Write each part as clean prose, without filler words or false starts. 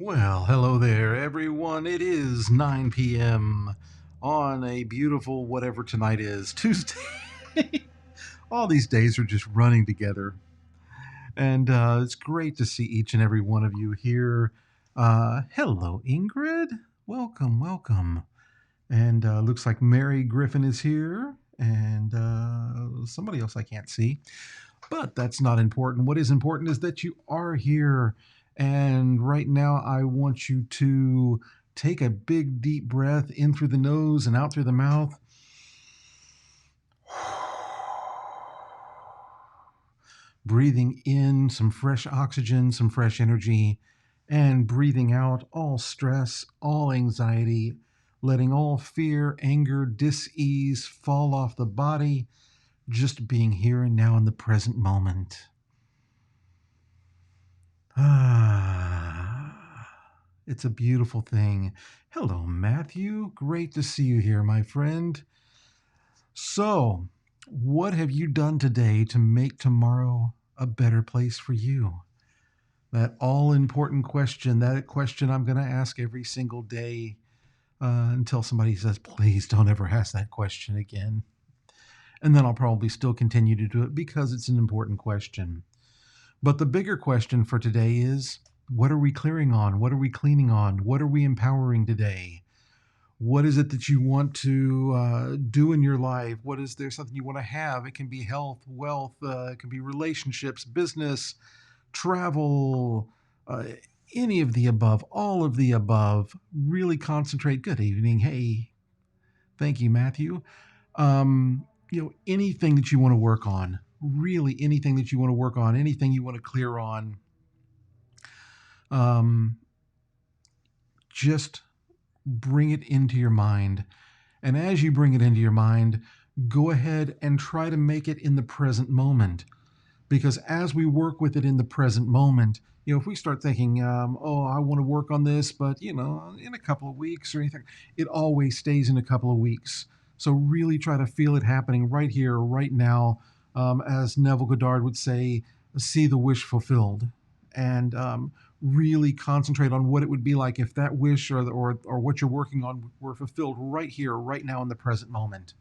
Well, hello there, everyone. It is 9 p.m. on a beautiful whatever tonight is, Tuesday. All these days are just running together. And it's great to see each and every one of you here. Hello, Ingrid. Welcome, welcome. And looks like Mary Griffin is here. And somebody else I can't see. But that's not important. What is important is that you are here. And right now, I want you to take a big, deep breath in through the nose and out through the mouth. Breathing in some fresh oxygen, some fresh energy, and breathing out all stress, all anxiety, letting all fear, anger, dis-ease fall off the body, just being here and now in the present moment. It's a beautiful thing. Hello, Matthew. Great to see you here, my friend. So, what have you done today to make tomorrow a better place for you? That all important question, that question I'm going to ask every single day until somebody says, please don't ever ask that question again. And then I'll probably still continue to do it because it's an important question. But the bigger question for today is, what are we clearing on? What are we cleaning on? What are we empowering today? What is it that you want to do in your life? What is there something you want to have? It can be health, wealth, it can be relationships, business, travel, any of the above, all of the above. Really concentrate. Good evening. Hey, thank you, Matthew. Anything that you want to work on, really anything that you want to work on, anything you want to clear on, um, just bring it into your mind. And as you bring it into your mind, go ahead and try to make it in the present moment. Because as we work with it in the present moment, if we start thinking, oh, I want to work on this, but, in a couple of weeks or anything, it always stays in a couple of weeks. So really try to feel it happening right here, right now. As Neville Goddard would say, see the wish fulfilled. And really concentrate on what it would be like if that wish or what you're working on were fulfilled right here, right now in the present moment.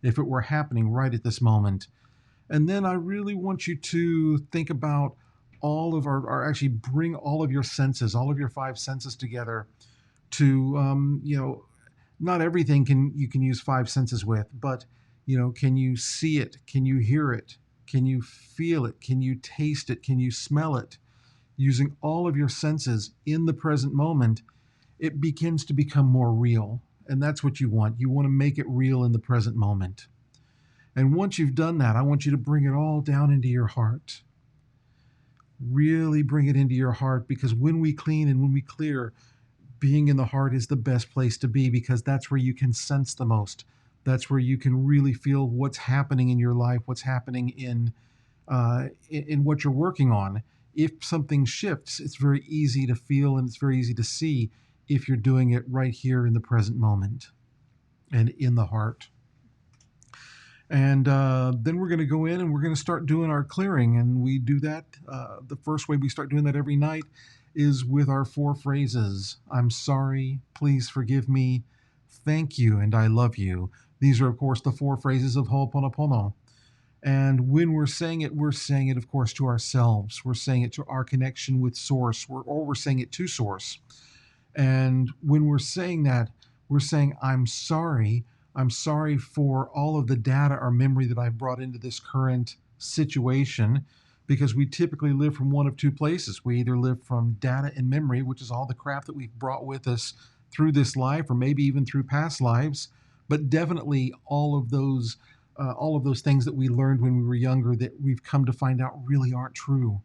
If it were happening right at this moment. And then I really want you to think about all of actually bring all of your senses, all of your five senses together to, not everything you can use five senses with, but, can you see it? Can you hear it? Can you feel it? Can you taste it? Can you smell it? Using all of your senses in the present moment, it begins to become more real. And that's what you want. You want to make it real in the present moment. And once you've done that, I want you to bring it all down into your heart. Really bring it into your heart, because when we clean and when we clear, being in the heart is the best place to be, because that's where you can sense the most. That's where you can really feel what's happening in your life, what's happening in what you're working on. If something shifts, it's very easy to feel and it's very easy to see if you're doing it right here in the present moment and in the heart. And then we're going to go in and we're going to start doing our clearing. And we do that. The first way we start doing that every night is with our four phrases. I'm sorry, please forgive me, thank you, and I love you. These are, of course, the four phrases of Ho'oponopono. And when we're saying it, of course, to ourselves. We're saying it to our connection with Source, or we're saying it to Source. And when we're saying that, we're saying, I'm sorry. I'm sorry for all of the data or memory that I've brought into this current situation, because we typically live from one of two places. We either live from data and memory, which is all the crap that we've brought with us through this life, or maybe even through past lives, but definitely all of those things that we learned when we were younger that we've come to find out really aren't true.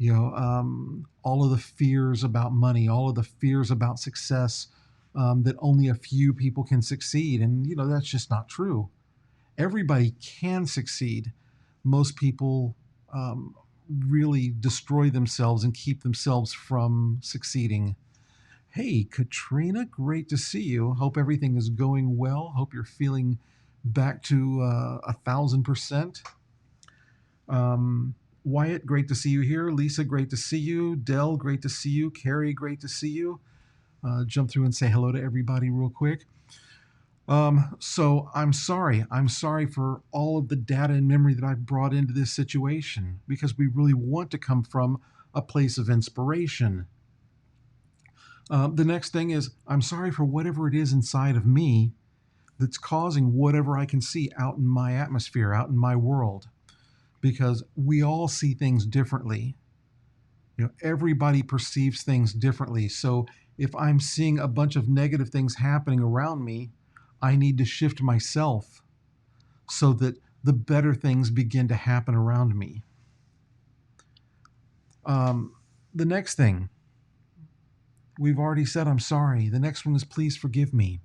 All of the fears about money, all of the fears about success, that only a few people can succeed. And, that's just not true. Everybody can succeed. Most people really destroy themselves and keep themselves from succeeding. Hey, Katrina, great to see you. Hope everything is going well. Hope you're feeling back to 1,000%. Um, Wyatt, great to see you here. Lisa, great to see you. Dell, great to see you. Carrie, great to see you. Jump through and say hello to everybody real quick. So I'm sorry. I'm sorry for all of the data and memory that I've brought into this situation because we really want to come from a place of inspiration. The next thing is, I'm sorry for whatever it is inside of me that's causing whatever I can see out in my atmosphere, out in my world, because we all see things differently. Everybody perceives things differently. So if I'm seeing a bunch of negative things happening around me, I need to shift myself so that the better things begin to happen around me. The next thing, we've already said, I'm sorry. The next one is, please forgive me.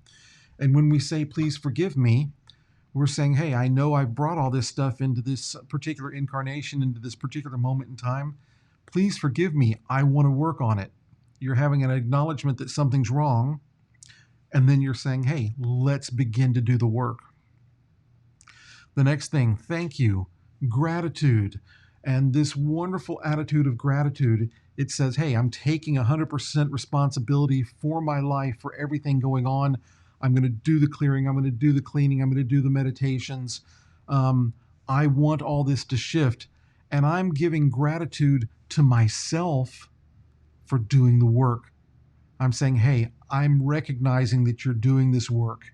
And when we say, please forgive me, we're saying, hey, I know I've brought all this stuff into this particular incarnation, into this particular moment in time. Please forgive me. I want to work on it. You're having an acknowledgement that something's wrong. And then you're saying, hey, let's begin to do the work. The next thing, thank you, gratitude. And this wonderful attitude of gratitude, it says, hey, I'm taking 100% responsibility for my life, for everything going on. I'm going to do the clearing. I'm going to do the cleaning. I'm going to do the meditations. I want all this to shift. And I'm giving gratitude to myself for doing the work. I'm saying, hey, I'm recognizing that you're doing this work.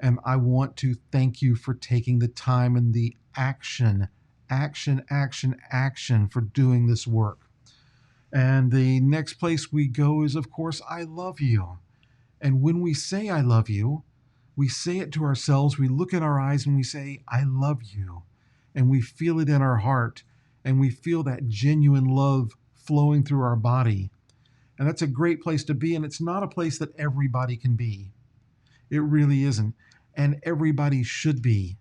And I want to thank you for taking the time and the action for doing this work. And the next place we go is, of course, I love you. And when we say I love you, we say it to ourselves. We look in our eyes and we say, I love you. And we feel it in our heart. And we feel that genuine love flowing through our body. And that's a great place to be. And it's not a place that everybody can be. It really isn't. And everybody should be.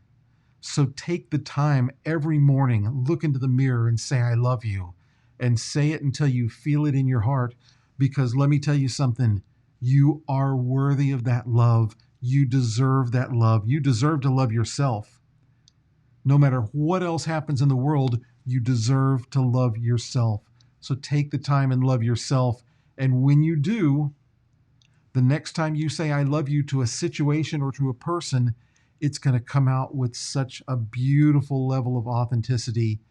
So take the time every morning, look into the mirror and say, I love you. And say it until you feel it in your heart. Because let me tell you something, you are worthy of that love. You deserve that love. You deserve to love yourself. No matter what else happens in the world, you deserve to love yourself. So take the time and love yourself. And when you do, the next time you say I love you to a situation or to a person, it's going to come out with such a beautiful level of authenticity.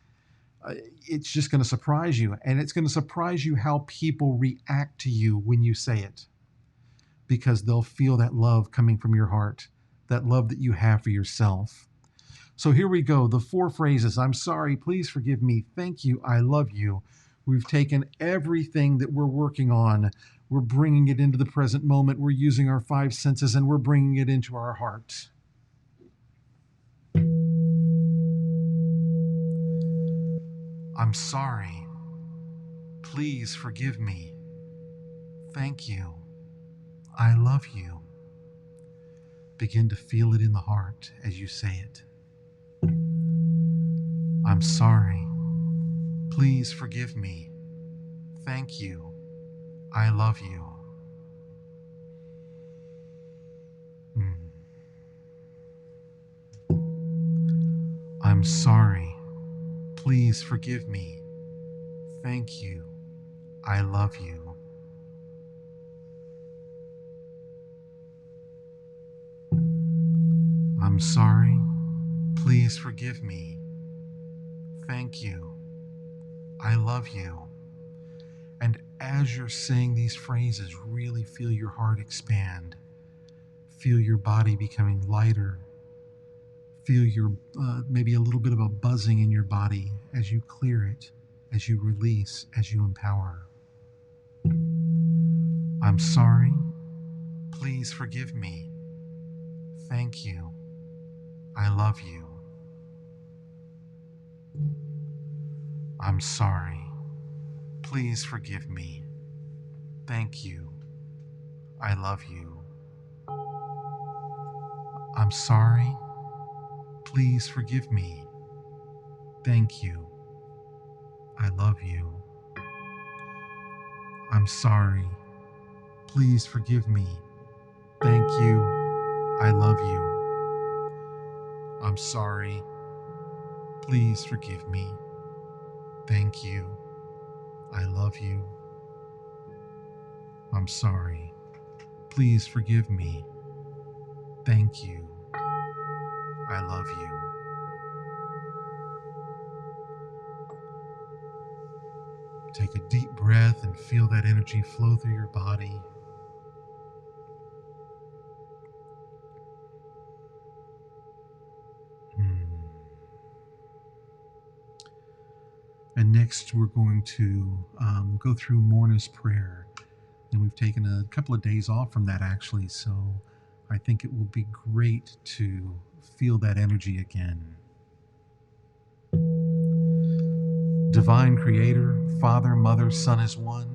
It's just going to surprise you. And it's going to surprise you how people react to you when you say it, because they'll feel that love coming from your heart, that love that you have for yourself. So here we go. The 4 phrases. I'm sorry. Please forgive me. Thank you. I love you. We've taken everything that we're working on. We're bringing it into the present moment. We're using our 5 senses and we're bringing it into our heart. I'm sorry. Please forgive me. Thank you. I love you. Begin to feel it in the heart as you say it. I'm sorry. Please forgive me. Thank you. I love you. I'm sorry. Please forgive me. Thank you. I love you. I'm sorry. Please forgive me. Thank you. I love you. And as you're saying these phrases, really feel your heart expand. Feel your body becoming lighter. Feel your maybe a little bit of a buzzing in your body as you clear it, as you release, as you empower. I'm sorry. Please forgive me. Thank you. I love you. I'm sorry. Please forgive me. Thank you. I love you. I'm sorry. Please forgive me. Thank you. I love you. I'm sorry. Please forgive me. Thank you. I love you. I'm sorry. Please forgive me. Thank you. I love you. I'm sorry. Please forgive me. Thank you. I love you. Take a deep breath and feel that energy flow through your body. And next, we're going to go through Morna's prayer. And we've taken a couple of days off from that, actually. So I think it will be great to feel that energy again. Divine Creator, Father, Mother, Son is one.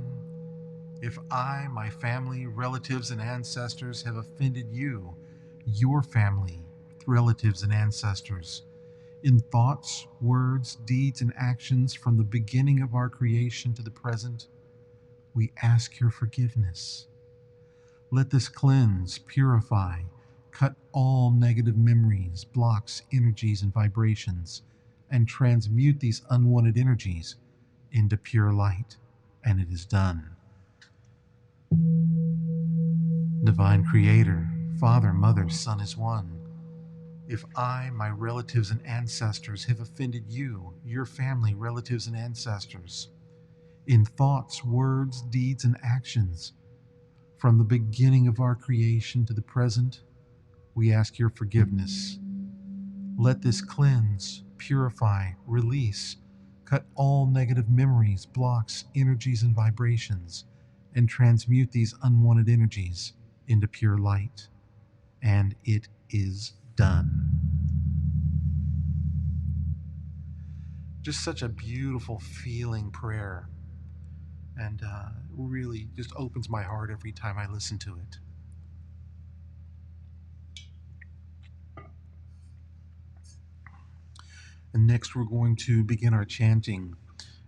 If I, my family, relatives, and ancestors have offended you, your family, relatives, and ancestors, in thoughts, words, deeds, and actions from the beginning of our creation to the present, we ask your forgiveness. Let this cleanse, purify, cut all negative memories, blocks, energies, and vibrations, and transmute these unwanted energies into pure light. And it is done. Divine Creator, Father, Mother, Son is one. If I, my relatives, and ancestors have offended you, your family, relatives, and ancestors, in thoughts, words, deeds, and actions, from the beginning of our creation to the present, we ask your forgiveness. Let this cleanse, purify, release, cut all negative memories, blocks, energies, and vibrations, and transmute these unwanted energies into pure light. And it is done. Just such a beautiful feeling prayer, and really just opens my heart every time I listen to it. And next we're going to begin our chanting,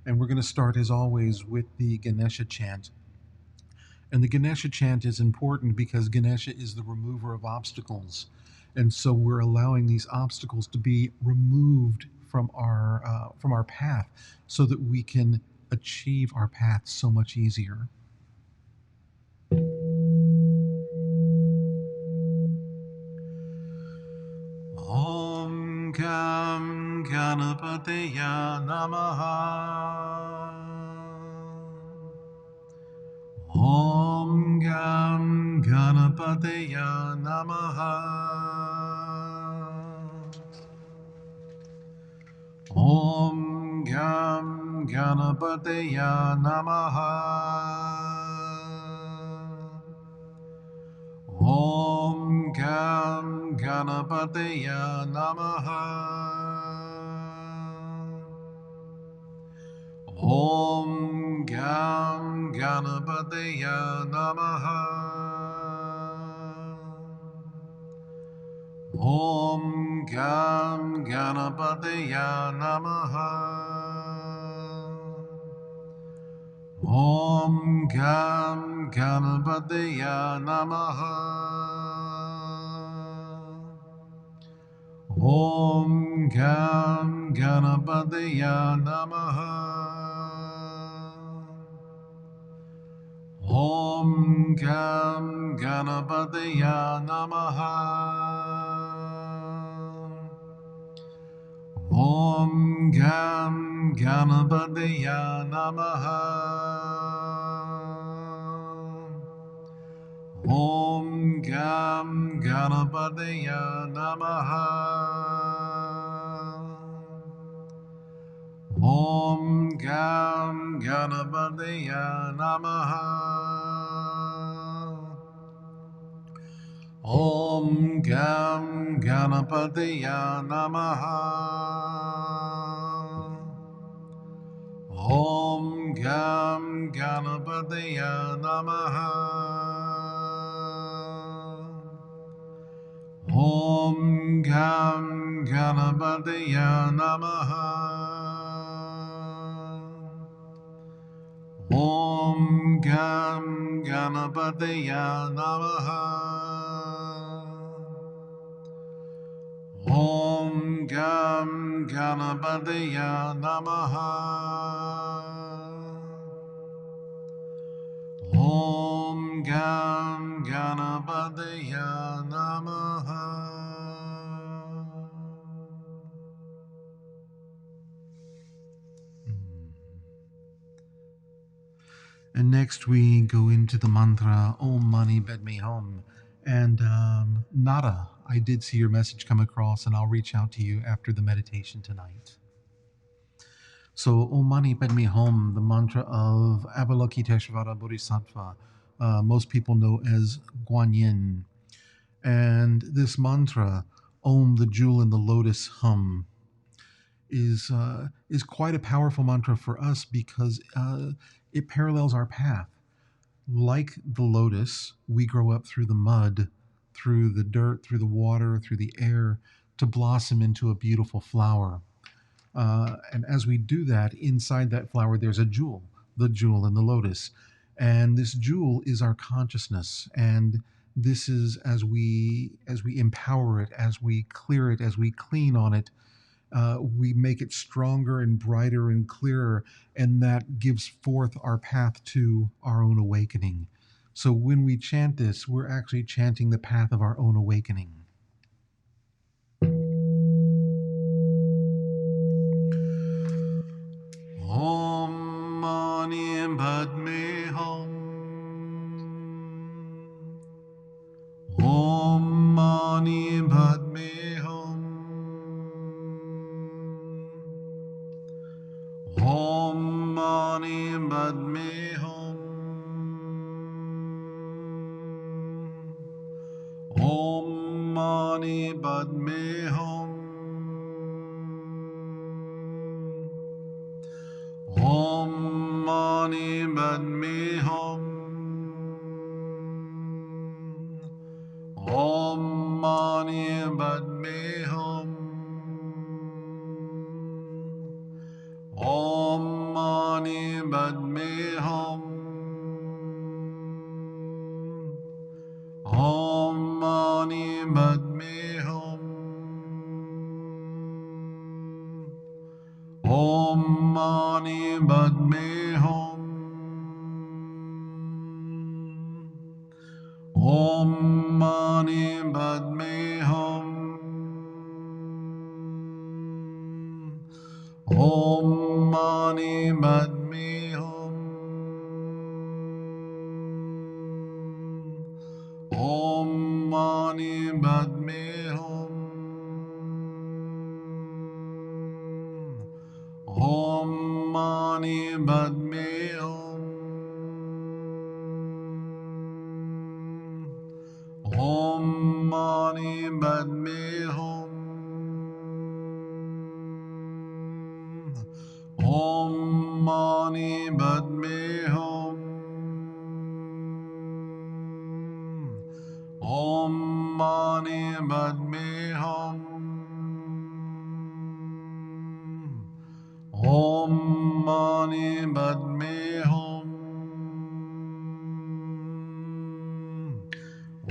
and we're going to start as always with the Ganesha chant. And the Ganesha chant is important because Ganesha is the remover of obstacles, and so we're allowing these obstacles to be removed from our path, so that we can achieve our path so much easier. Om Gam Ganapateya Namaha. Om Gam Ganapateya Namaha. Om Gam Ganapateya Namaha. Om Gam Ganapateya Namaha. Om Gam Ganapateya Namaha. Om Gam Ganapateya Namaha. Om Gam Ganapateya Namaha. Om Gam Ganapateya Namaha. Om Gam Ganapateya Namaha. Om Gam Ganapateya Namaha. Om Gam Ganapateya Namaha. Om Gam Ganapateya Namaha. Om Gam Ganapateya Namaha. Om Gam Ganapateya Namaha. Om Gam Ganapateya Namaha. Om Gam Ganapataya Namaha. Om Gam Ganapataya Namaha. Om Gam Ganapataya Namaha. And next we go into the mantra Om Mani Padme Hum. And Nada, I did see your message come across, and I'll reach out to you after the meditation tonight. So Om Mani Padme Hum, the mantra of Avalokiteshvara Bodhisattva, most people know as Guan Yin. And this mantra, Om, the jewel in the lotus, hum, is quite a powerful mantra for us because it parallels our path. Like the lotus, we grow up through the mud, through the dirt, through the water, through the air, to blossom into a beautiful flower. And as we do that, inside that flower, there's a jewel, the jewel in the lotus. And this jewel is our consciousness. And this is as we empower it, as we clear it, as we clean on it, we make it stronger and brighter and clearer, and that gives forth our path to our own awakening. So when we chant this, we're actually chanting the path of our own awakening. Om Mani Padme Hum. Om Mani Padme Hum. Om Mani Padme Hum. Om Mani Padme Hum. Om Mani Padme Hum. Om Mani Padme Hum. Om Mani Padme Hum. Om Mani Padme Hum. Om Mani Padme Hum. Om Mani Padme Hum. Om Mani Padme Hum. Om Mani Padme Hum. Om Mani Padme Hum. Om Mani Padme Hum. Om Mani Padme Hum. Om Mani Padme Hum. Om Mani Padme Hum.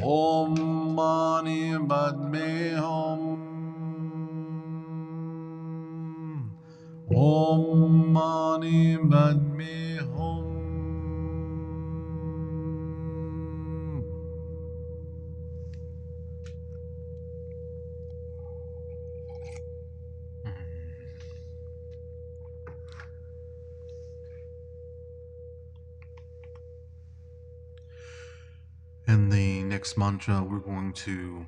Om Mani Padme Hum. Om Mani Padme Hum. And the next mantra we're going to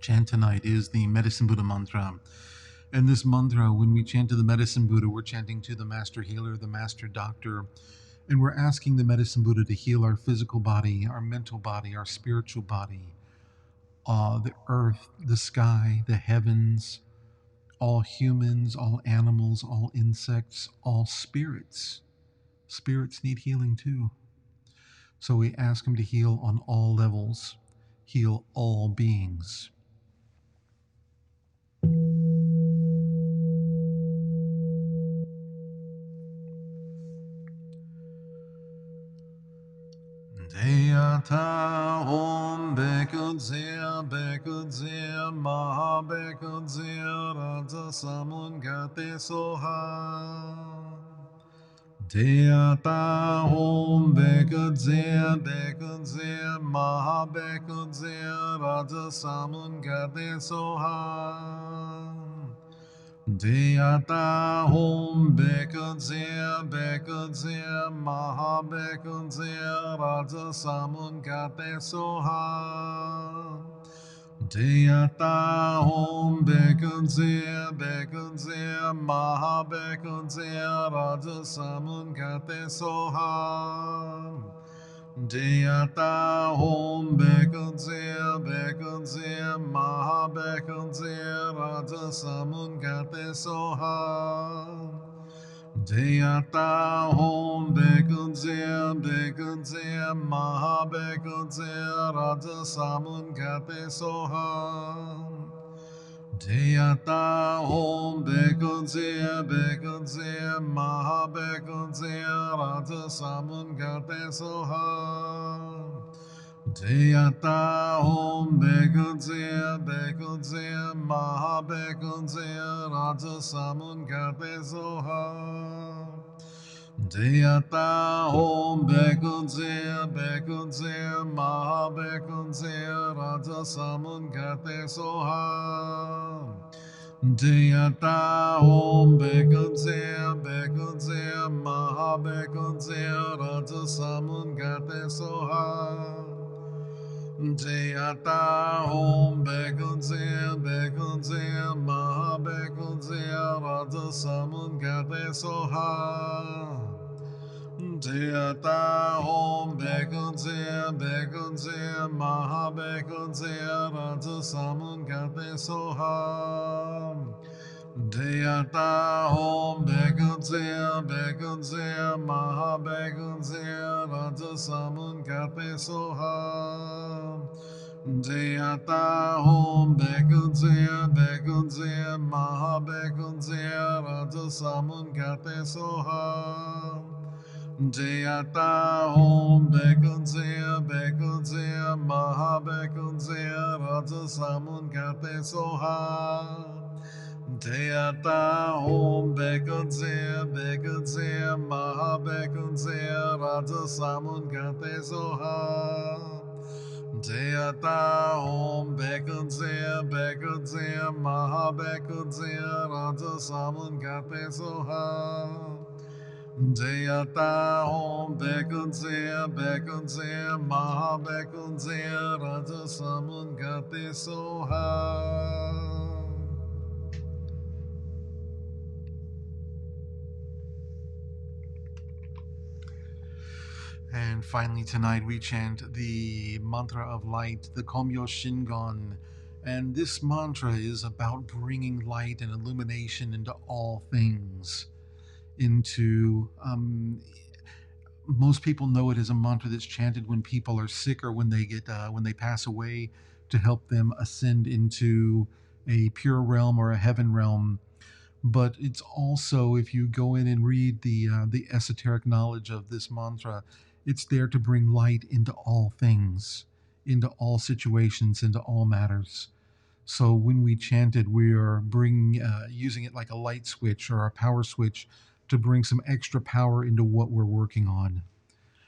chant tonight is the Medicine Buddha mantra. And this mantra, when we chant to the Medicine Buddha, we're chanting to the Master Healer, the Master Doctor, and we're asking the Medicine Buddha to heal our physical body, our mental body, our spiritual body, the earth, the sky, the heavens, all humans, all animals, all insects, all spirits. Spirits need healing too. So we ask him to heal on all levels, heal all beings. Deyata Om Bekudzia Bekudzia Maha Bekudzia Raja Samungate Soha. Deyata Om Bekudzia Bekudzia Maha Bekudzia Raja Samungate Soha. Deyata Om Bekudzia Bekudzia Maha Bekudzia Raja Samungate Soha. Deyata Om Bekudzia Bekudzia Maha Bekudzia Raja Samungate Soha. Deyata Om Bekudzia Bekudzia Maha Bekudzia Raja Samungate Soha. Deyata Om Bekudzia Bekudzia Maha Bekudzia Raja Samungate Soha. Deyata Om Bekudzia Bekudzia Maha Bekudzia Raja Samungate Soha. Deyata Om Bekudzia Bekudzia Maha Bekudzia Raja Samungate Soha. Deyata Om Bekudzia Bekudzia Maha Bekudzia Raja Samungate Soha. Deyata Om Bekudzia Bekudzia Maha Bekudzia Raja Samungate Soha. Deyata Om Bekudzia Bekudzia Maha Bekudzia Raja Samungate Soha. Deyata Om Bekudzia Bekudzia Maha Bekudzia Raja Samungate Soha. Deyata Om Bekudzia Bekudzia Maha Bekudzia Raja Samungate Soha. Deyata Om Bekudzia Bekudzia Maha Bekudzia Raja Samungate Soha. Deyata Om Bekudzia Bekudzia Maha Bekudzia Raja Samungate Soha. Deyata Om Bekudzia Bekudzia Maha Bekudzia Raja Samungate Soha. Deyata Om Bekudzia Bekudzia Maha Bekudzia Raja Samungate Soha. Deyata Om Bekudzia Bekudzia Maha Bekudzia Raja Samungate Soha. And finally, tonight we chant the mantra of light, the Komyo Shingon. And this mantra is about bringing light and illumination into all things. Most people know it as a mantra that's chanted when people are sick or when they pass away, to help them ascend into a pure realm or a heaven realm. But it's also, if you go in and read the esoteric knowledge of this mantra, it's there to bring light into all things, into all situations, into all matters. So when we chant it, we are using it like a light switch or a power switch to bring some extra power into what we're working on.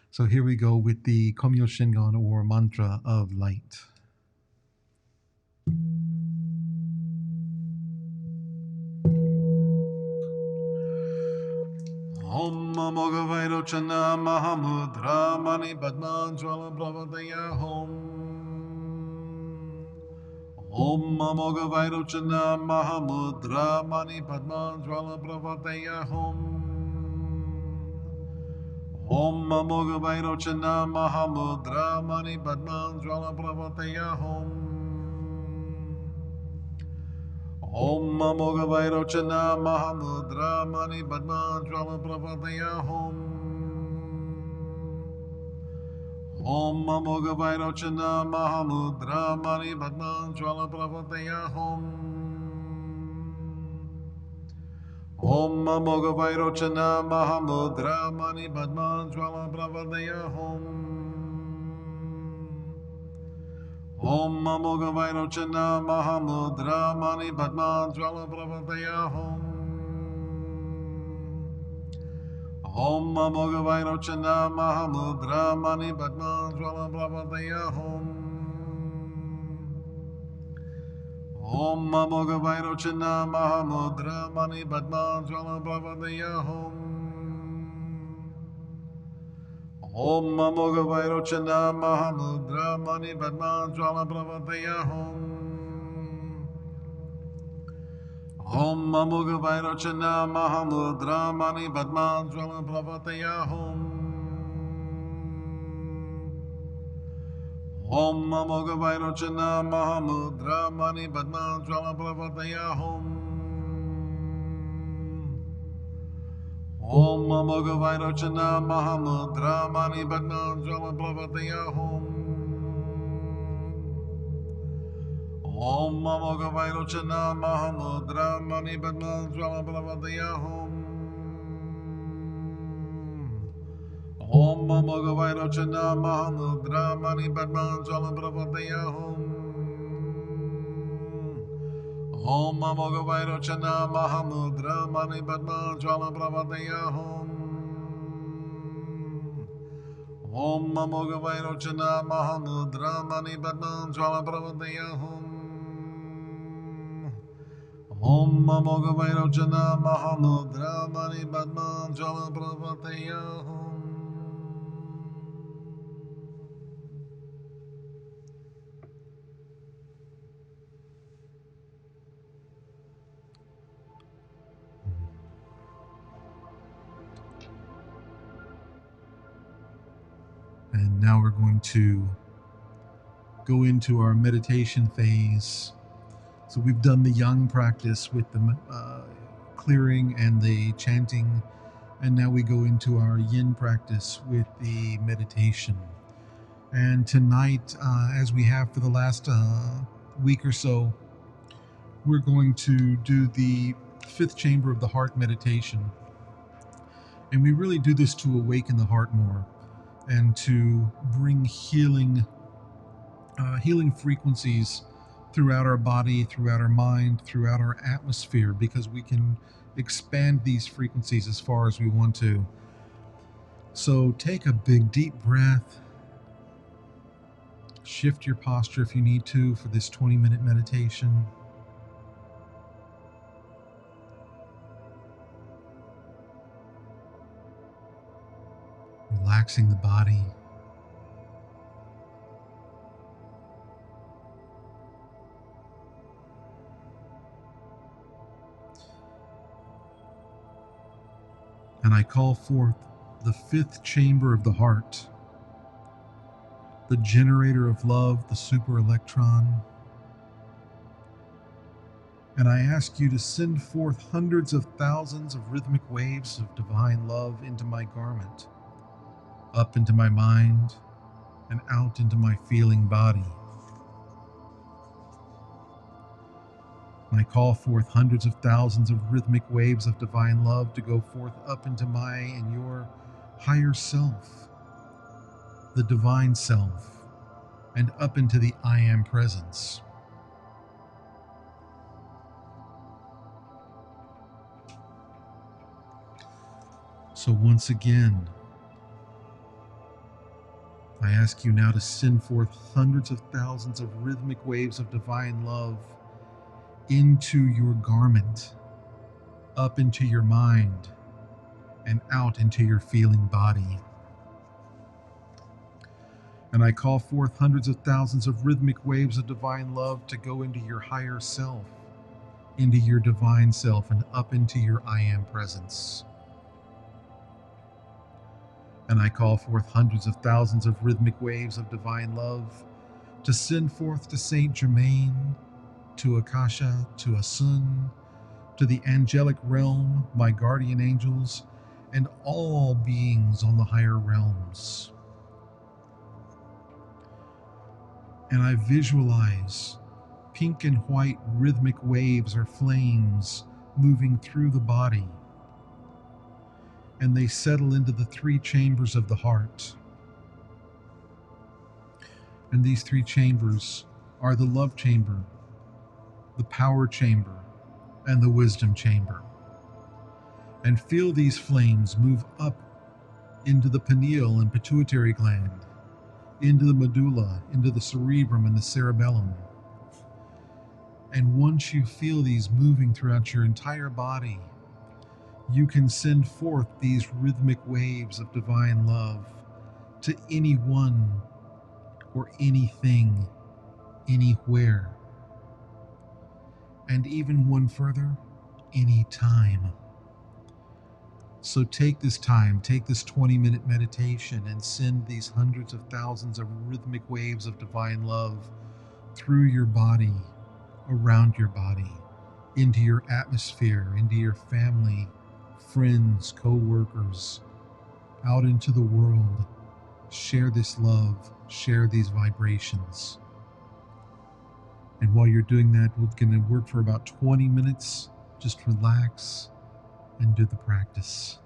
So here we go with the Komyo Shingon, or mantra of light. Om Mogavairo Chana Mahamudra Mani Padman Jwala Bravadaya Hom. Om Mogavairo Chana Mahamudra Mani Padman Jwala Bravadaya Hom. Om Mogavairo Chana Mahamudra Mani Padman Jwala Bravadaya Hom. Om Mogavairo Chana Mahamudra Mani Padman Jwala Bravadaya Hom. Om Mogavairo Chana Mahamudra Mani Padman Jwala Bravadaya Hom. Om Mogavairo Chana Mahamudra Mani Padman Jwala Bravadaya Hom. Om Namo Gavairocana Mahamudra Mani Padma Jvala Pravataya Hom. Om Namo Gavairocana Mahamudra Mani Padma Jvala Pravataya Hom. Om Namo Gavairocana Mahamudra Mani Padma Jvala Pravataya Hom. Om Namo Gavairocana Mahamudra Mani Padma Jvala Pravataya Hom. Om Namo Gavairocana Mahamudra Mani Padma Jvala Pravataya Hom. Om Namo Gavairocana Mahamudra Mani Padma Jvala Pravataya Hom. Om Namo Gavairocana Mahamudra Mani Padma Jvala Pravataya Hom. Om Namo Gavairocana Mahamudra Mani Padma Jvala Pravataya Hom. Om Namo Gavairocana Mahamudra Mani Padma Jvala Pravataya Hom. Om Namo Gavairocana Mahamudra Mani Padma Jvala Pravataya Hom. Om Namo Gavairocana Mahamudra Mani Padma Jvala Pravataya Hom. Om Namo Gavairocana Mahamudra Mani Padma Jvala Pravataya Hom. And now we're going to go into our meditation phase. So we've done the yang practice with the clearing and the chanting, and now we go into our yin practice with the meditation. And tonight, as we have for the last week or so, we're going to do the fifth chamber of the heart meditation. And we really do this to awaken the heart more and to bring healing frequencies throughout our body, throughout our mind, throughout our atmosphere, because we can expand these frequencies as far as we want to. So take a big deep breath. Shift your posture if you need to for this 20-minute meditation. Relaxing the body. And I call forth the fifth chamber of the heart, the generator of love, the super electron. And I ask you to send forth hundreds of thousands of rhythmic waves of divine love into my garment, up into my mind, and out into my feeling body. And I call forth hundreds of thousands of rhythmic waves of divine love to go forth up into my and your higher self, the divine self, and up into the I Am presence. So once again, I ask you now to send forth hundreds of thousands of rhythmic waves of divine love into your garment, up into your mind, and out into your feeling body. And I call forth hundreds of thousands of rhythmic waves of divine love to go into your higher self, into your divine self, and up into your I Am presence. And I call forth hundreds of thousands of rhythmic waves of divine love to send forth to Saint Germain, to Akasha, to Asun, to the angelic realm, my guardian angels, and all beings on the higher realms. And I visualize pink and white rhythmic waves or flames moving through the body, and they settle into the three chambers of the heart. And these three chambers are the love chamber, the power chamber, and the wisdom chamber. And feel these flames move up into the pineal and pituitary gland, into the medulla, into the cerebrum and the cerebellum. And once you feel these moving throughout your entire body, you can send forth these rhythmic waves of divine love to anyone or anything, anywhere. And even one further, anytime. So take this time, take this 20-minute meditation and send these hundreds of thousands of rhythmic waves of divine love through your body, around your body, into your atmosphere, into your family, friends, co-workers, out into the world. Share this love, share these vibrations. And while you're doing that, we're going to work for about 20 minutes. Just relax and do the practice.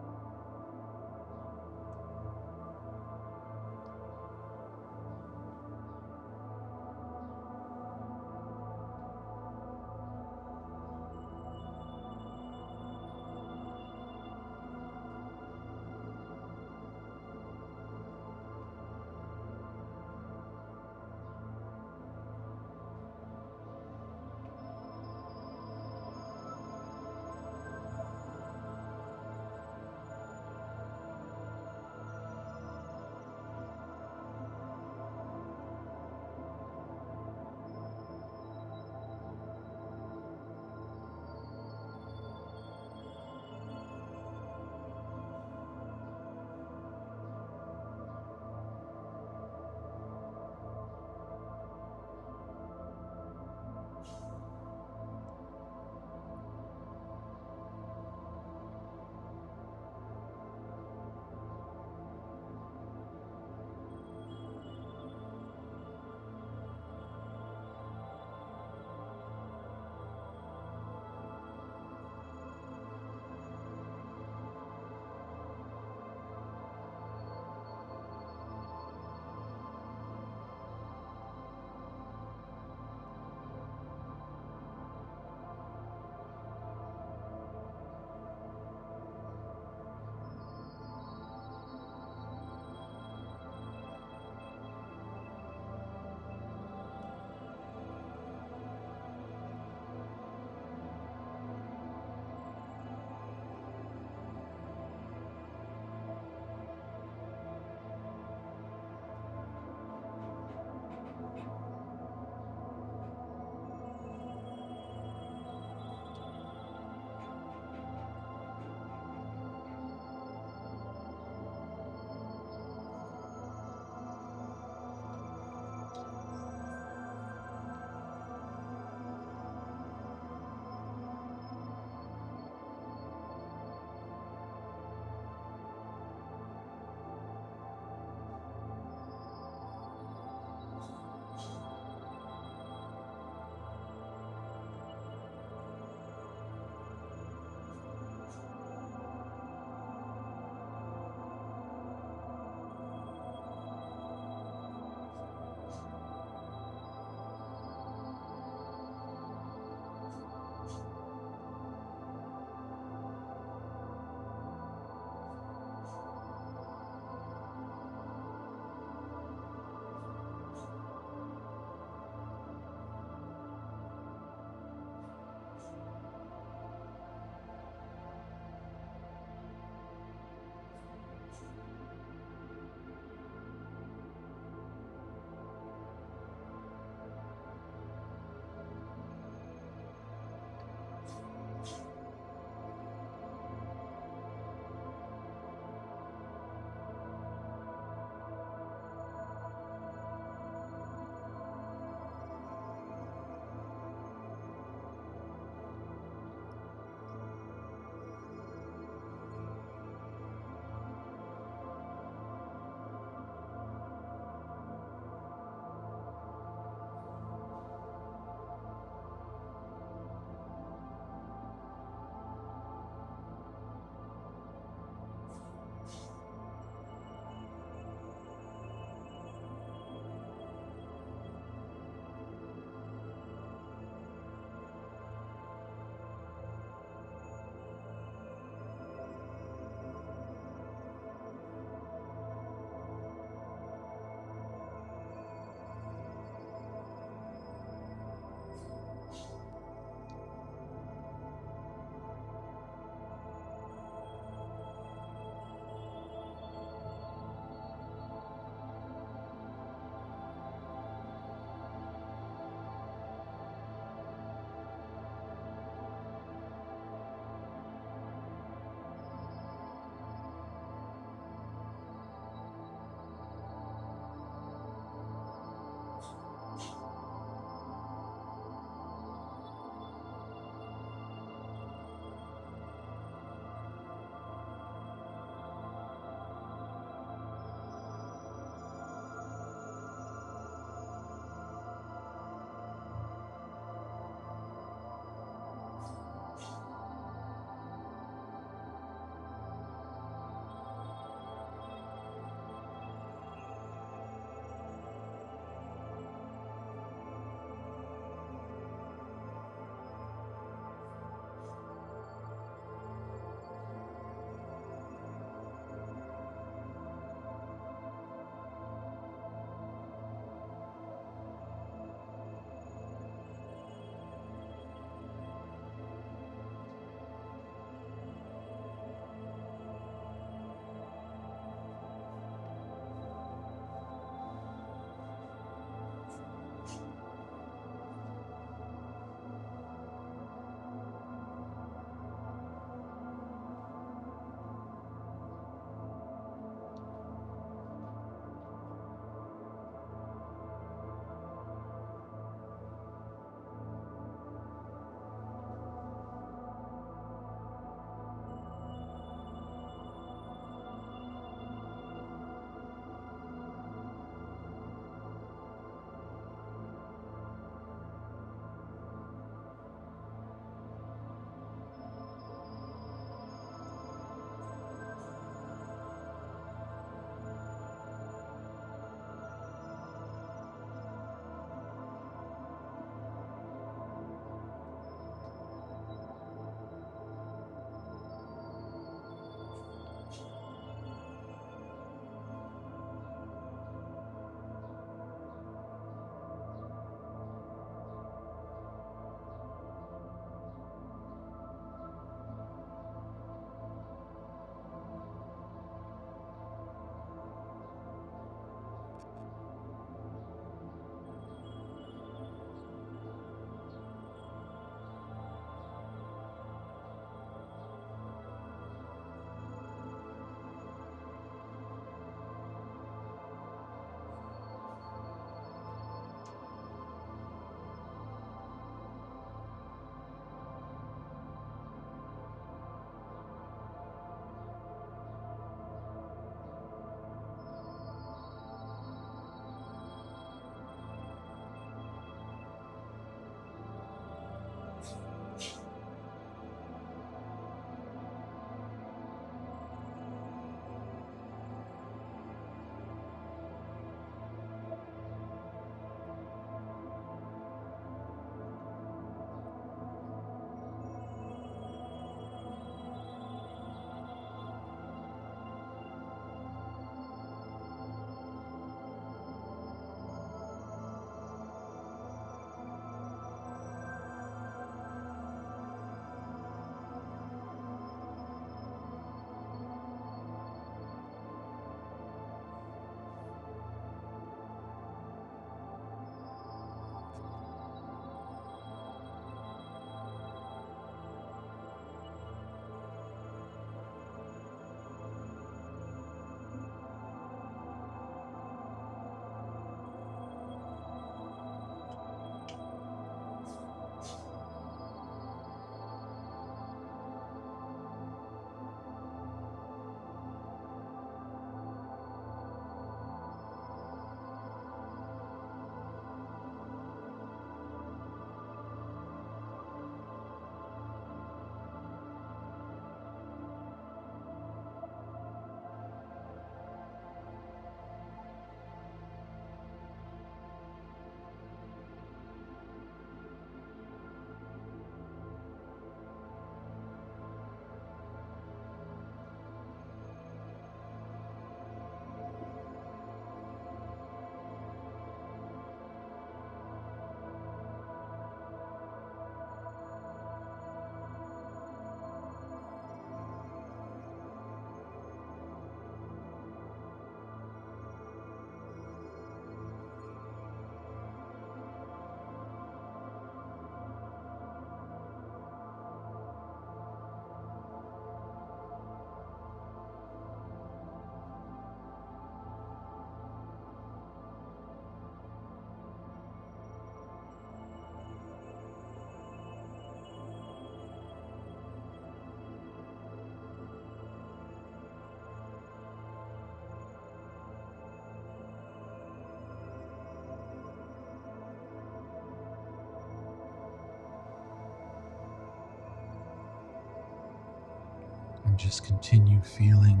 And just continue feeling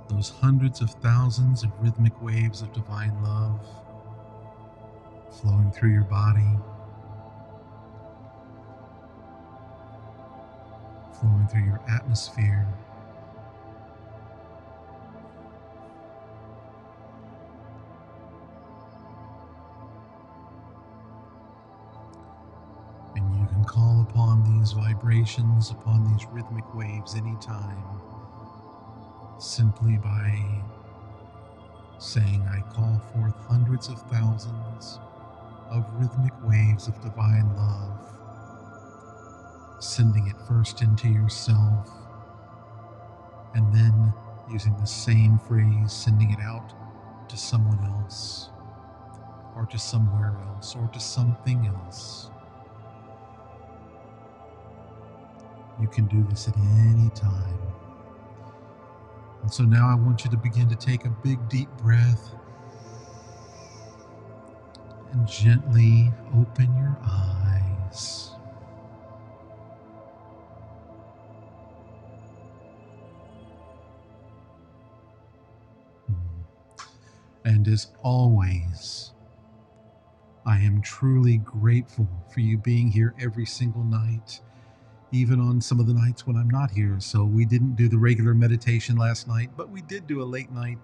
those hundreds of thousands of rhythmic waves of divine love flowing through your body, flowing through your atmosphere. And you can call upon these vibrations, upon these rhythmic waves anytime, simply by saying, I call forth hundreds of thousands of rhythmic waves of divine love, sending it first into yourself, and then using the same phrase, sending it out to someone else, or to somewhere else, or to something else. You can do this at any time. And so now I want you to begin to take a big deep breath and gently open your eyes. And as always, I am truly grateful for you being here every single night, even on some of the nights when I'm not here. So we didn't do the regular meditation last night, but we did do a late night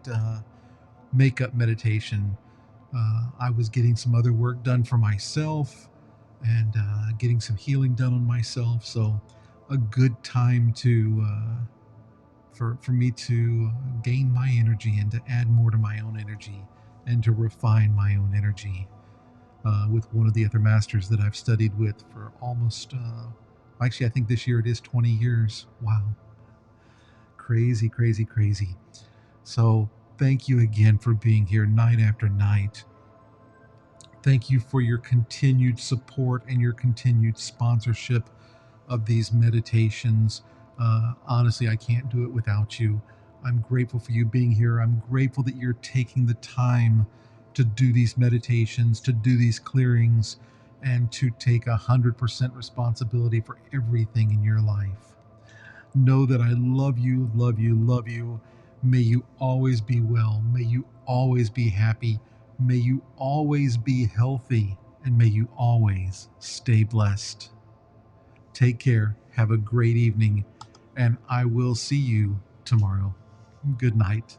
makeup meditation. I was getting some other work done for myself and getting some healing done on myself. So a good time to for me to gain my energy and to add more to my own energy and to refine my own energy with one of the other masters that I've studied with for almost actually I think this year it is 20 years. Wow. Crazy, crazy, crazy. So thank you again for being here night after night. Thank you for your continued support and your continued sponsorship of these meditations. Honestly, I can't do it without you. I'm grateful for you being here. I'm grateful that you're taking the time to do these meditations, to do these clearings, and to take 100% responsibility for everything in your life. Know that I love you, love you, love you. May you always be well. May you always be happy. May you always be healthy. And may you always stay blessed. Take care. Have a great evening. And I will see you tomorrow. Good night.